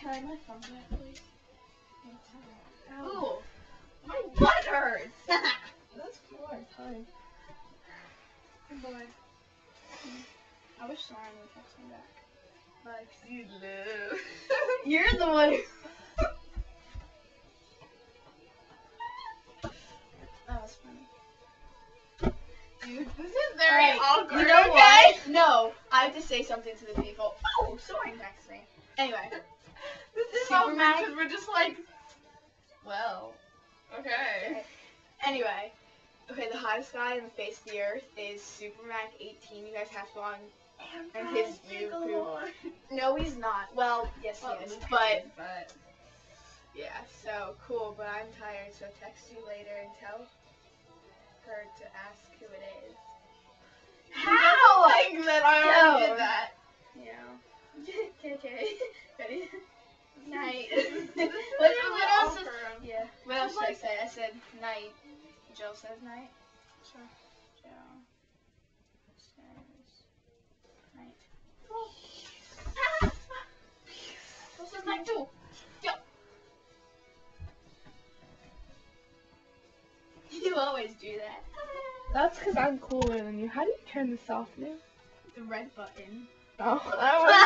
Can I have my phone back, please? Ooh, my butt hurts. That's cool. Time. I'm bored. I wish Soren would text me back. Like you love. You're the one. That was funny. Dude, this is very Alright, awkward. You know okay? what? No, I have to say something to the people. Oh, Soren texts me. Anyway, This is Super awkward Mac? because we're just like, well, okay. anyway. Okay, the hottest guy in the face of the earth is Supermac 18. You guys have to go on. And his YouTube. No, he's not. Well, yes, he is. But yeah, so cool. But I'm tired, so text you later and tell her to ask who it is. How? Like that I already No. did that. Yeah. Okay. Ready? Night. This is what really else is? awkward. Yeah. What else It's did I like- say? I said night. Jill says night. Sure. Jill says night. This is night too. You always do that. That's because I'm cooler than you. How do you turn this off now? The red button. Oh, I